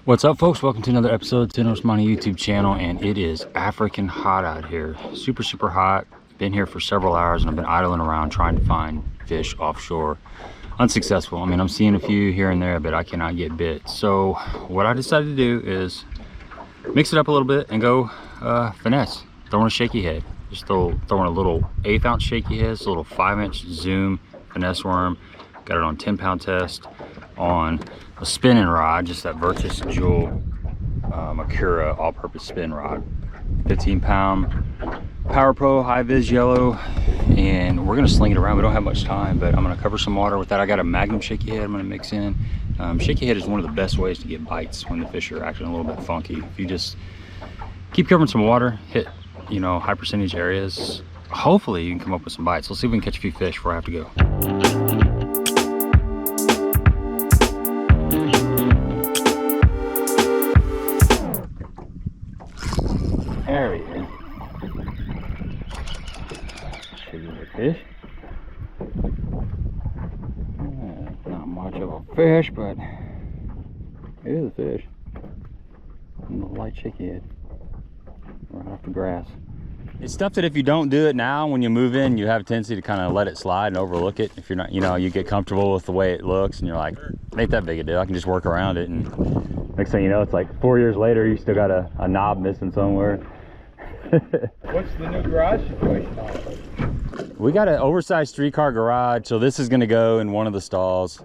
What's up, folks? Welcome to another episode of Tinos Money YouTube channel, and it is African hot out here. Super hot. Been here for several hours and I've been idling around trying to find fish offshore. Unsuccessful. I mean, I'm seeing a few here and there, but I cannot get bit. So what I decided to do is mix it up a little bit and go finesse, throwing a shaky head. Just throwing a little 1/8 ounce shaky head, it's a little 5-inch zoom finesse worm. Got it on 10-pound test on a spinning rod, just that Virtus Jewel Makura all-purpose spin rod. 15-pound Power Pro high vis yellow, and we're gonna sling it around. We don't have much time, but I'm gonna cover some water with that. I got a Magnum shaky head I'm gonna mix in. Shaky head is one of the best ways to get bites when the fish are acting a little bit funky. If you just keep covering some water, hit high percentage areas, hopefully you can come up with some bites. Let's see if we can catch a few fish before I have to go. There he is. Should be a fish. Not much of a fish, but it is a fish. A little light shaky head. Right off the grass. It's stuff that if you don't do it now, when you move in, you have a tendency to kind of let it slide and overlook it. If you're not, you get comfortable with the way it looks and you're like, it ain't that big a deal, I can just work around it. And next thing you know, it's like 4 years later, you still got a knob missing somewhere. What's the new garage situation on? We got an oversized 3-car garage, so this is going to go in one of the stalls.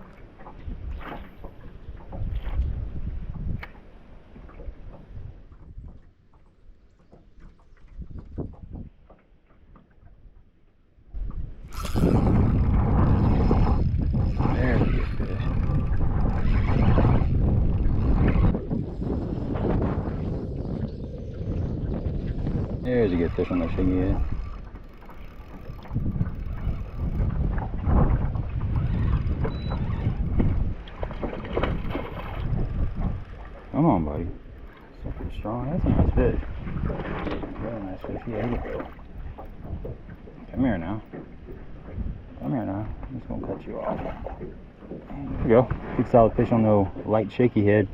There's a good fish. There's a good fish on that shaky head. Come on, buddy. Something strong. That's a nice fish. Really nice fish. Yeah, you go. Come here now. Come here now. I'm just gonna cut you off. There we go. Good solid fish on the light shaky head.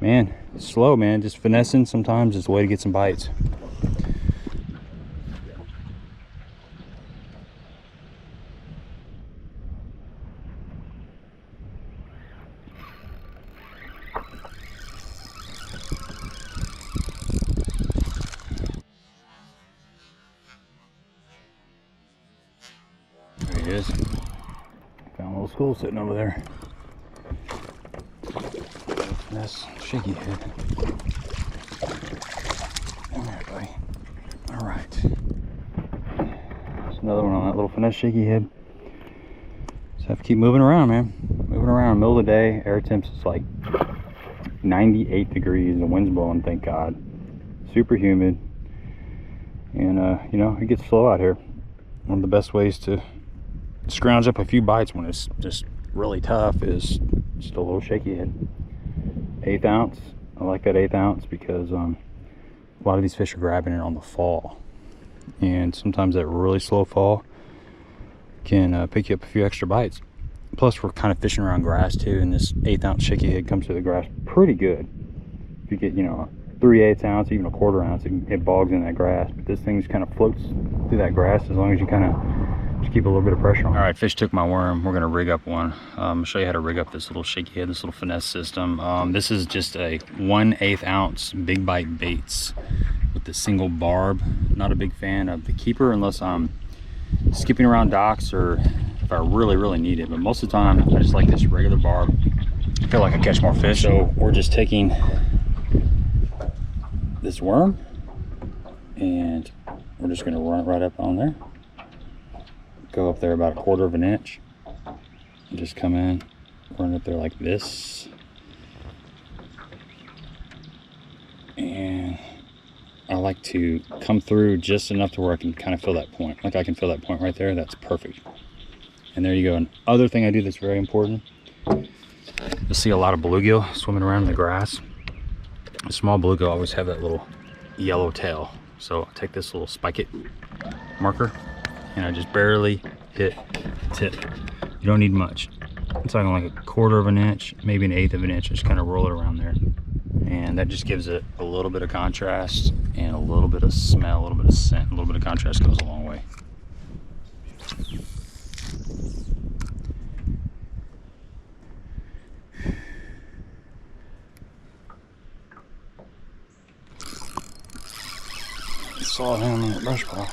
Man, it's slow, man. Just finessing sometimes is the way to get some bites. There he is. Found a little school sitting over there. That's shaky head. Come here, buddy. All right. There's another one on that little finesse shaky head. Just have to keep moving around, man. Moving around. Middle of the day, air temps is like 98 degrees. The wind's blowing, thank God. Super humid. And it gets slow out here. One of the best ways to scrounge up a few bites when it's just really tough is just a little shaky head. 1/8 ounce. I like that 1/8 ounce because a lot of these fish are grabbing it on the fall, and sometimes that really slow fall can pick you up a few extra bites. Plus, we're kind of fishing around grass too, and this 1/8 ounce shaky head comes through the grass pretty good. If you get 3/8 ounce, even a 1/4 ounce, it bogs in that grass, but this thing just kind of floats through that grass as long as you kind of just keep a little bit of pressure on. All right, fish took my worm. We're gonna rig up one. I'll show you how to rig up this little shaky head, this little finesse system. This is just a 1/8 ounce big bite baits with the single barb. Not a big fan of the keeper unless I'm skipping around docks or if I really need it. But most of the time, I just like this regular barb. I feel like I catch more fish. So we're just taking this worm and we're just gonna run it right up on there. Go up there about 1/4 of an inch and just come in, run up there like this, and I like to come through just enough to where I can kind of feel that point. Like I can feel that point right there. That's perfect. And there you go. And other thing I do that's very important, you'll see a lot of bluegill swimming around in the grass. A small bluegill always have that little yellow tail. So I take this little spike it marker and I just barely hit the tip. You don't need much. I'm talking like 1/4 of an inch, maybe 1/8 of an inch. Just kind of roll it around there. and that just gives it a little bit of contrast and a little bit of smell, a little bit of scent. A little bit of contrast goes a long way. Saw him in the brush pile.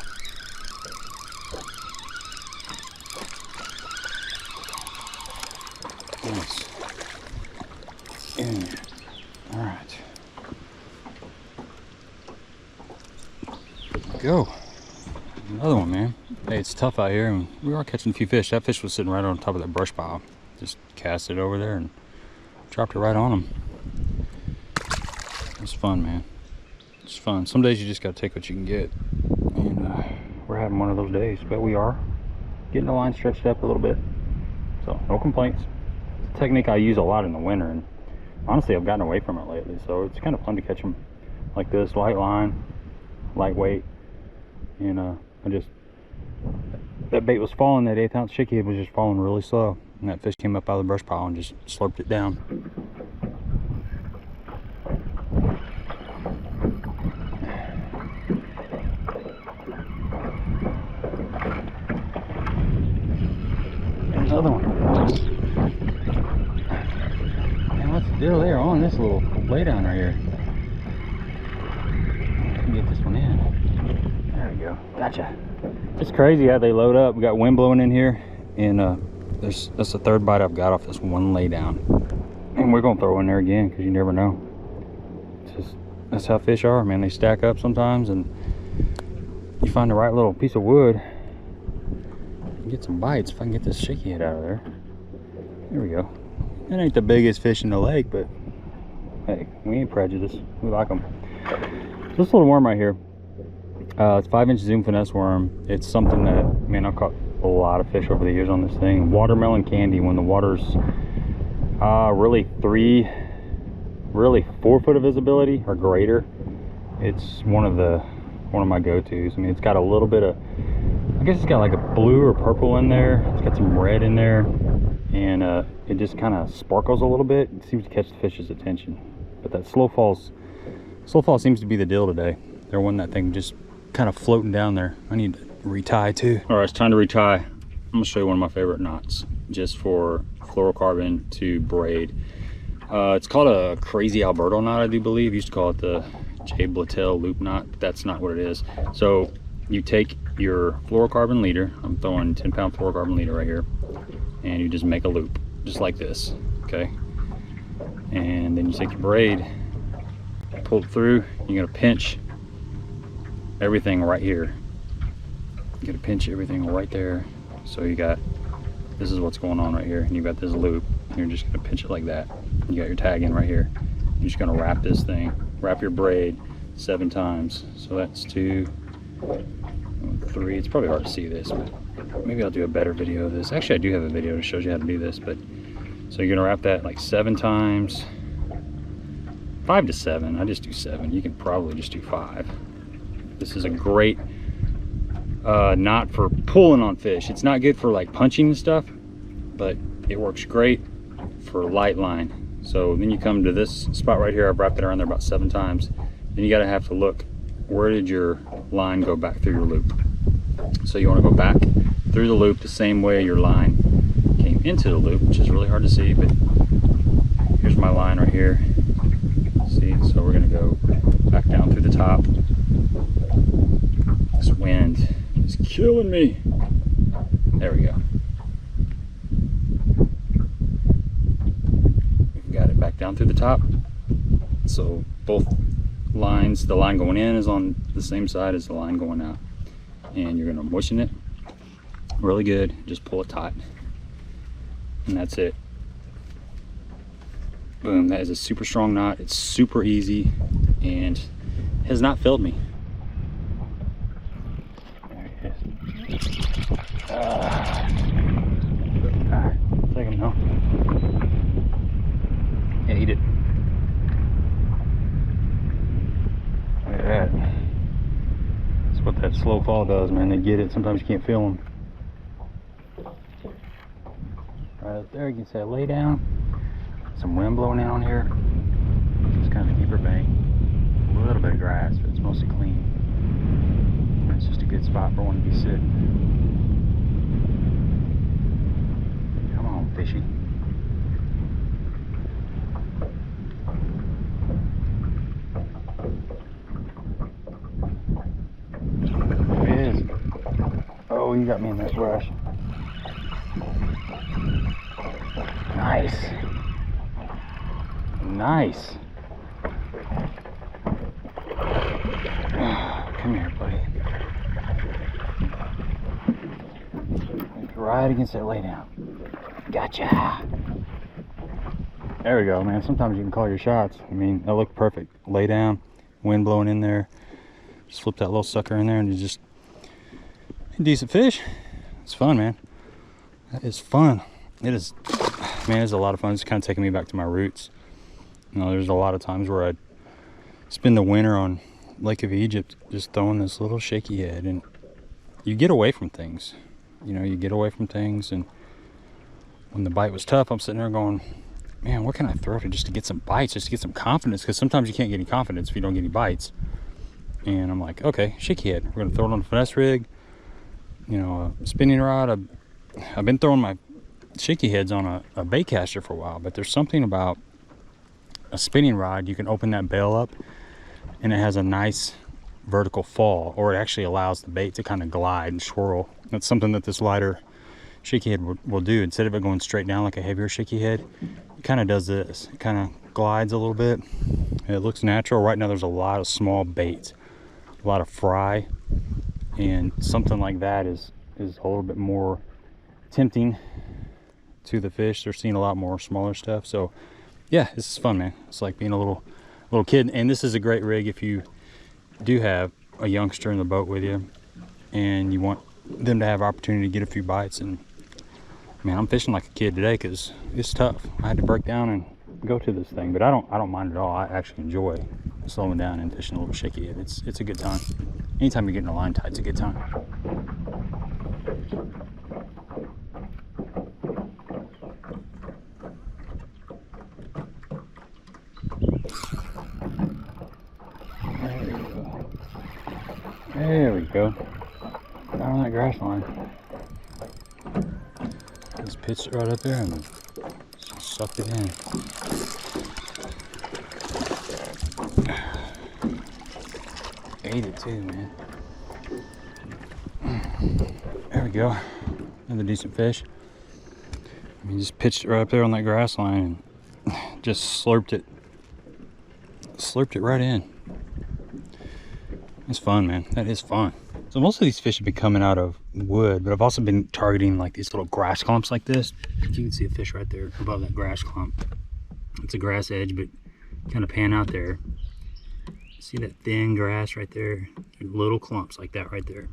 Nice. In there. All right. Go. Another one, man. Hey, it's tough out here, and we are catching a few fish. That fish was sitting right on top of that brush pile. Just cast it over there and dropped it right on him. It's fun, man. It's fun. Some days you just gotta take what you can get, and we're having one of those days. But we are getting the line stretched up a little bit, so no complaints. It's a technique I use a lot in the winter, and honestly I've gotten away from it lately, so it's kind of fun to catch them like this. Light line, lightweight, and that bait was falling. That 1/8 ounce shaky was just falling really slow, and that fish came up out of the brush pile and just slurped it down. Another one. Man, what's the deal there on this little laydown right here? I can get this one in. There we go. Gotcha. It's crazy how they load up. We got wind blowing in here, and that's the third bite I've got off this one laydown. And we're gonna throw in there again because you never know. It's just, that's how fish are, man. They stack up sometimes, and you find the right little piece of wood. Get some bites if I can get this Shakeyhead out of there. There we go. It ain't the biggest fish in the lake, but hey, we ain't prejudiced. We like them. This little worm right here, it's 5-inch zoom finesse worm. It's something that, man, I've caught a lot of fish over the years on this thing. Watermelon candy, when the water's really 4 foot of visibility or greater, it's one of my go-tos. I mean, it's got a little bit of, I guess it's got like a blue or purple in there. It's got some red in there, and it just kind of sparkles a little bit. It seems to catch the fish's attention. But that slow fall seems to be the deal today. They're wanting that thing just kind of floating down there. I need to retie too. All right, it's time to retie. I'm gonna show you one of my favorite knots just for fluorocarbon to braid. It's called a crazy Alberto knot, I do believe. Used to call it the J. Blatel loop knot, but that's not what it is. So you take your fluorocarbon leader, I'm throwing 10-pound fluorocarbon leader right here, and you just make a loop just like this, okay? And then you take your braid, pull it through. You're gonna pinch everything right here. You're gonna pinch everything right there. So you got, this is what's going on right here, and you got this loop. You're just gonna pinch it like that. You got your tag in right here. You're just gonna wrap this thing, wrap your braid 7 times. So that's 2, 3. It's probably hard to see this, but maybe I'll do a better video of this. Actually, I do have a video that shows you how to do this, but so you're gonna wrap that like 7 times, 5 to 7. I just do 7. You can probably just do 5. This is a great knot for pulling on fish. It's not good for like punching and stuff, but it works great for light line. So then you come to this spot right here. I've wrapped it around there about 7 times. Then you gotta have to look, where did your line go back through your loop? So you want to go back through the loop the same way your line came into the loop, which is really hard to see, but here's my line right here. See, so we're going to go back down through the top. This wind is killing me. There we go. We've got it back down through the top. So both lines, the line going in is on the same side as the line going out. And you're going to moisten it really good. Just pull it tight. And that's it. Boom. That is a super strong knot. It's super easy and has not failed me. There he is. Take him now. Yeah, eat it. Look at that. That's what that slow fall does, man. They get it. Sometimes you can't feel them. Right up there, you can say lay down. Some wind blowing in on here. Just kind of keep her bank. spot for one to be sitting. Come on, fishy. There he is. Oh, you got me in that brush. Nice. Nice. Come here, buddy. Right against that lay down. Gotcha. There we go, man. Sometimes you can call your shots. I mean, that looked perfect. Lay down, wind blowing in there. Just flip that little sucker in there and you just a decent fish. It's fun, man. That is fun. It is, man, it's a lot of fun. It's kind of taking me back to my roots. You know, there's a lot of times where I'd spend the winter on Lake of Egypt just throwing this little shaky head, and you get away from things. You know, you get away from things, and when the bite was tough, I'm sitting there going, man, what can I throw just to get some bites, just to get some confidence? Because sometimes you can't get any confidence if you don't get any bites. And I'm like, okay, shaky head. We're gonna throw it on a finesse rig, you know, a spinning rod. I've been throwing my shaky heads on a bait caster for a while, but there's something about a spinning rod. You can open that bail up and it has a nice vertical fall, or it actually allows the bait to kind of glide and swirl. That's something that this lighter shaky head will do. Instead of it going straight down like a heavier shaky head, it kind of does this. It kind of glides a little bit. It looks natural. Right now there's a lot of small baits, a lot of fry, and something like that is a little bit more tempting to the fish. They're seeing a lot more smaller stuff. So yeah, this is fun, man. It's like being a little kid. And this is a great rig if you do have a youngster in the boat with you and you want them to have opportunity to get a few bites. And man, I'm fishing like a kid today because it's tough. I had to break down and go to this thing, but I don't mind at all. I actually enjoy slowing down and fishing a little shaky. It's a good time. Anytime you're getting a line tight, it's a good time. There we go. Down on that grass line. Just pitched it right up there and sucked it in. Ate it too, man. There we go. Another decent fish. I mean, just pitched it right up there on that grass line and just slurped it right in. It's fun, man. That is fun. So most of these fish have been coming out of wood, but I've also been targeting like these little grass clumps like this. You can see a fish right there above that grass clump. It's a grass edge, but kind of pan out there. See that thin grass right there? Little clumps like that right there.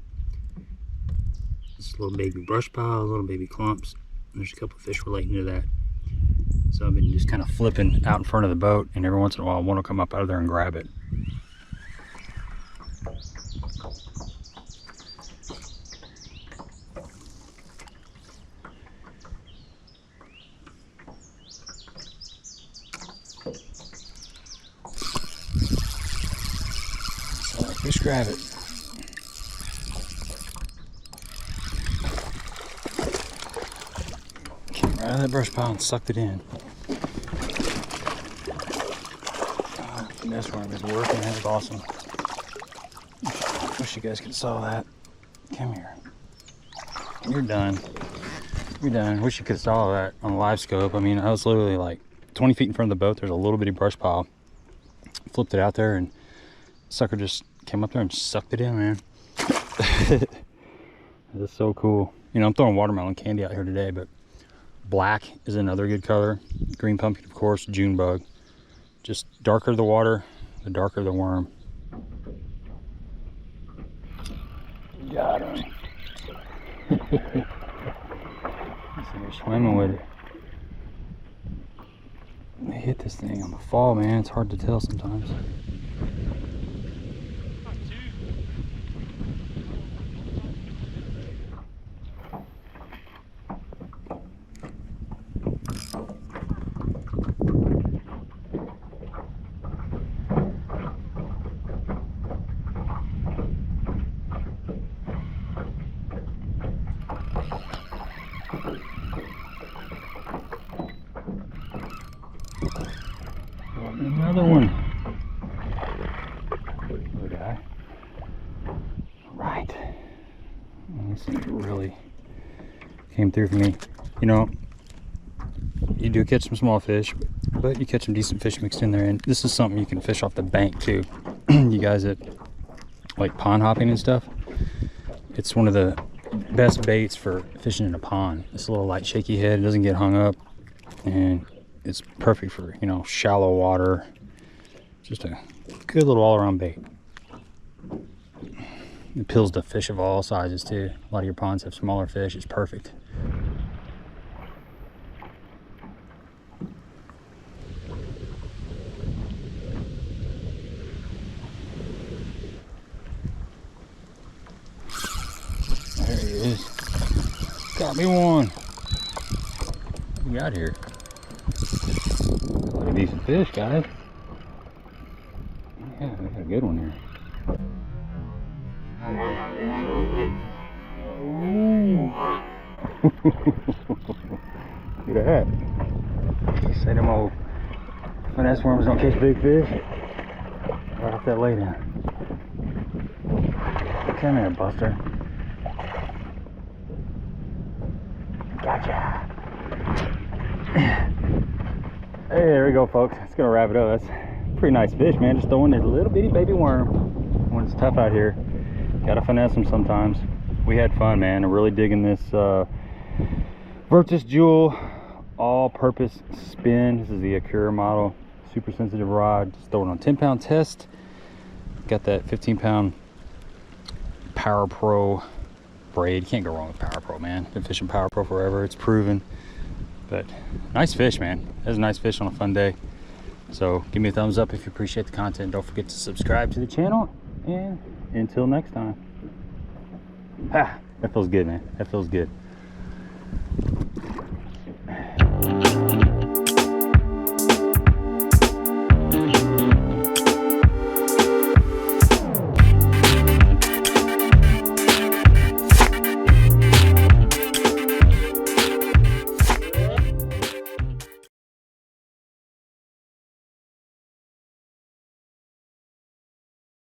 Just little baby brush piles, little baby clumps. There's a couple of fish relating to that. So I've been just kind of flipping out in front of the boat, and every once in a while one will come up out of there and grab it. Fish grab it. Came right out of that brush pile and sucked it in. Oh, this worm is working. That was awesome. Wish you guys could saw that. Come here. You're done. You're done. Wish you could saw that on a live scope. I mean, I was literally like 20 feet in front of the boat. There's a little bitty brush pile. Flipped it out there and sucker just came up there and sucked it in, man. That's so cool. You know, I'm throwing watermelon candy out here today, but black is another good color. Green pumpkin, of course, June bug. Just darker the water, the darker the worm. Got him. They're swimming with it. They hit this thing on the fall, man. It's hard to tell sometimes. Another one. Other guy. Right. This really came through for me. You know, you do catch some small fish, but you catch some decent fish mixed in there. And this is something you can fish off the bank too. You guys that like pond hopping and stuff, it's one of the best baits for fishing in a pond. It's a little light shaky head, it doesn't get hung up, and it's perfect for, you know, shallow water. Just a good little all-around bait. It appeals to fish of all sizes too. A lot of your ponds have smaller fish. It's perfect. There he is. Got me one. What we got here? What a decent fish, guys. Yeah, we got a good one here. Look at that. You say them old finesse worms don't catch big fish. Right off that laydown. Come here, Buster. Gotcha. Hey, there we go, folks. It's gonna wrap it up. That's a pretty nice fish, man. Just throwing a little bitty baby worm when it's tough out here. Gotta finesse them sometimes. We had fun, man. I'm really digging this Virtus Jewel all-purpose spin. This is the Acura model, super sensitive rod. Just throw it on 10-pound test. Got that 15-pound Power Pro braid. Can't go wrong with Power Pro, man. Been fishing Power Pro forever. It's proven. But nice fish, man. That's a nice fish on a fun day. So give me a thumbs up if you appreciate the content. Don't forget to subscribe to the channel. And until next time. Ha! That feels good, man. That feels good.